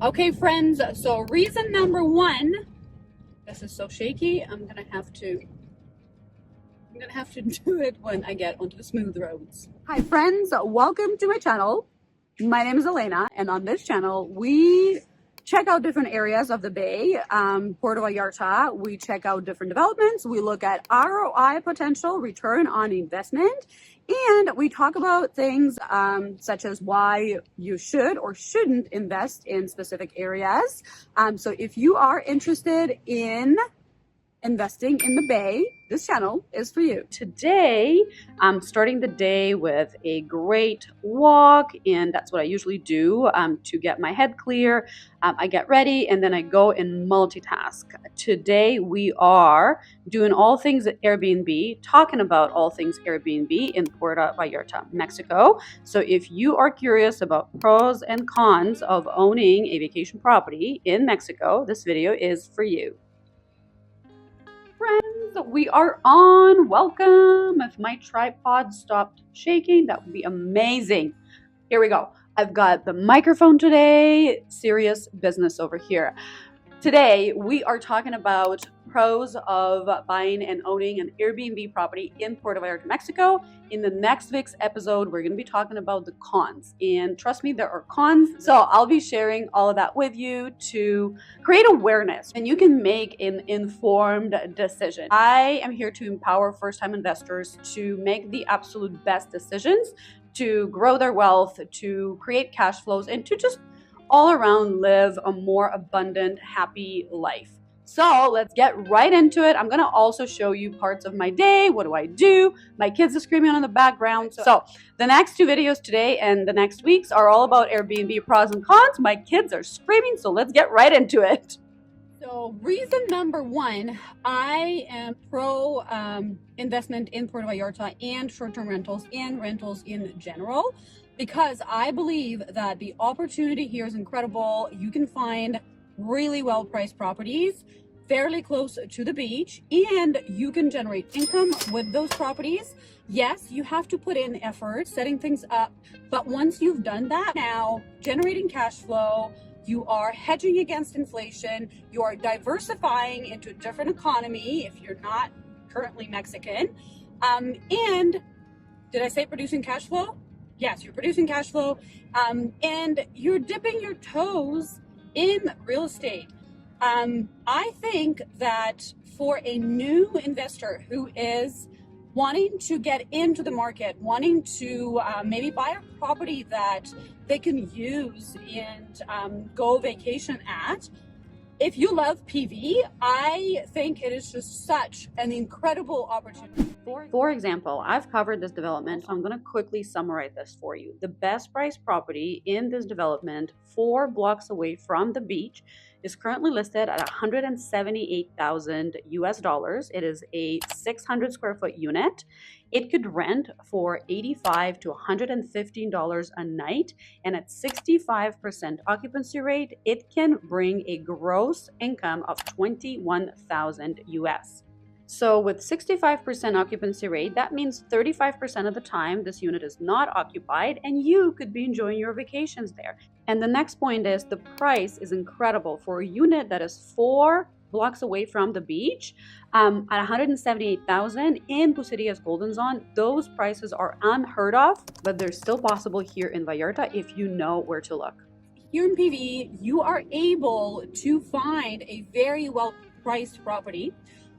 Okay, friends, so reason number one, this is so shaky, I'm gonna have to do it when I get onto the smooth roads. Hi friends, welcome to my channel. My name is Elena, and on this channel we check out different areas of the Bay, Puerto Vallarta. We check out different developments. We look at ROI potential, return on investment, and we talk about things such as why you should or shouldn't invest in specific areas. So if you are interested in investing in the Bay, this channel is for you. Today, I'm starting the day with a great walk, and that's what I usually do to get my head clear. I get ready and then I go and multitask. Today, we are doing all things at Airbnb, talking about all things Airbnb in Puerto Vallarta, Mexico. So if you are curious about pros and cons of owning a vacation property in Mexico, this video is for you. Friends, we are on. Welcome. If my tripod stopped shaking, that would be amazing. Here we go. I've got the microphone today. Serious business over here. Today, we are talking about pros of buying and owning an Airbnb property in Puerto Vallarta, Mexico. In the next week's episode, we're going to be talking about the cons. And trust me, there are cons. So I'll be sharing all of that with you to create awareness, and you can make an informed decision. I am here to empower first-time investors to make the absolute best decisions, to grow their wealth, to create cash flows, and to just all around live a more abundant, happy life. So let's get right into it. I'm gonna also show you parts of my day. What do I do? My kids are screaming on the background. So the next two videos today and the next weeks are all about Airbnb pros and cons. My kids are screaming, so let's get right into it. So reason number one, I am pro investment in Puerto Vallarta and short-term rentals and rentals in general, because I believe that the opportunity here is incredible. You can find really well-priced properties fairly close to the beach, and you can generate income with those properties. Yes, you have to put in effort setting things up, but once you've done that, now generating cash flow, you are hedging against inflation, you are diversifying into a different economy if you're not currently Mexican. And did I say producing cash flow? Yes, you're producing cash flow, and you're dipping your toes in real estate. I think that for a new investor who is wanting to get into the market, wanting to maybe buy a property that they can use and go vacation at, if you love PV, I think it is just such an incredible opportunity. For example, I've covered this development, so I'm going to quickly summarize this for you. The best price property in this development, 4 blocks away from the beach, is currently listed at $178,000 US. It is a 600 square foot unit. It could rent for $85 to $115 a night, and at 65% occupancy rate, it can bring a gross income of $21,000 US. So with 65% occupancy rate, that means 35% of the time this unit is not occupied, and you could be enjoying your vacations there. And the next point is the price is incredible for a unit that is 4 blocks away from the beach at $178,000 in Puserias Golden Zone. Those prices are unheard of, but they're still possible here in Vallarta if you know where to look. Here in PV, you are able to find a very well-priced property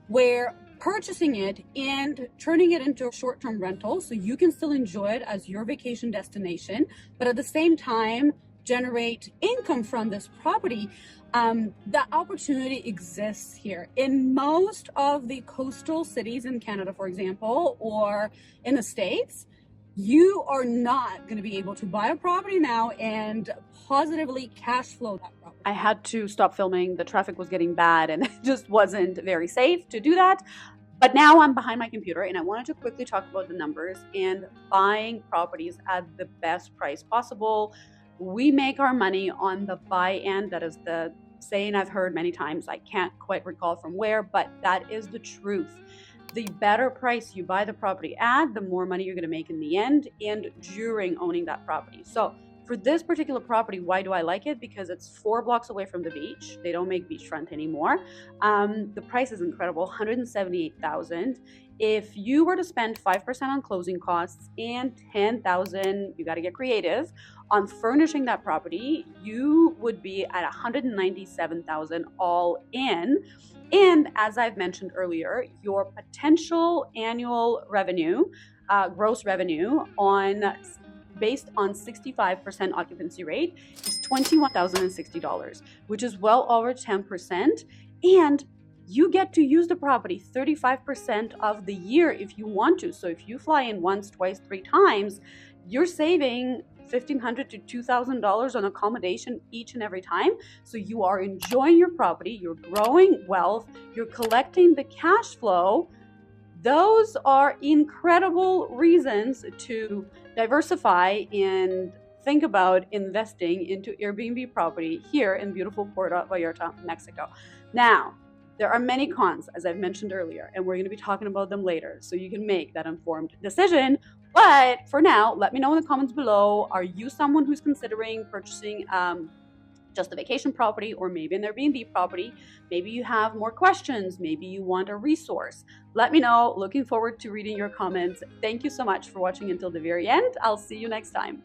where purchasing it and turning it into a short-term rental, so you can still enjoy it as your vacation destination, but at the same time generate income from this property. That opportunity exists here in most of the coastal cities in Canada, for example, or in the States. You are not going to be able to buy a property now and positively cash flow that property. I had to stop filming. The traffic was getting bad and it just wasn't very safe to do that. But now I'm behind my computer and I wanted to quickly talk about the numbers and buying properties at the best price possible. We make our money on the buy end. That is the saying I've heard many times. I can't quite recall from where, but that is the truth. The better price you buy the property at, the more money you're going to make in the end and during owning that property. So For this particular property, why do I like it? Because it's 4 blocks away from the beach. They don't make beachfront anymore. The price is incredible, $178,000. If you were to spend 5% on closing costs and $10,000, you got to get creative, on furnishing that property, you would be at $197,000 all in. And as I've mentioned earlier, your potential annual revenue, gross revenue based on 65% occupancy rate is $21,060, which is well over 10%. And you get to use the property 35% of the year if you want to. So if you fly in once, twice, 3 times, you're saving $1,500 to $2,000 on accommodation each and every time. So you are enjoying your property, you're growing wealth, you're collecting the cash flow. Those are incredible reasons to diversify and think about investing into Airbnb property here in beautiful Puerto Vallarta, Mexico. Now, there are many cons, as I've mentioned earlier, and we're going to be talking about them later, so you can make that informed decision. But for now, let me know in the comments below, are you someone who's considering purchasing just a vacation property or maybe an Airbnb property? Maybe you have more questions, maybe you want a resource. Let me know. Looking forward to reading your comments. Thank you so much for watching until the very end. I'll see you next time.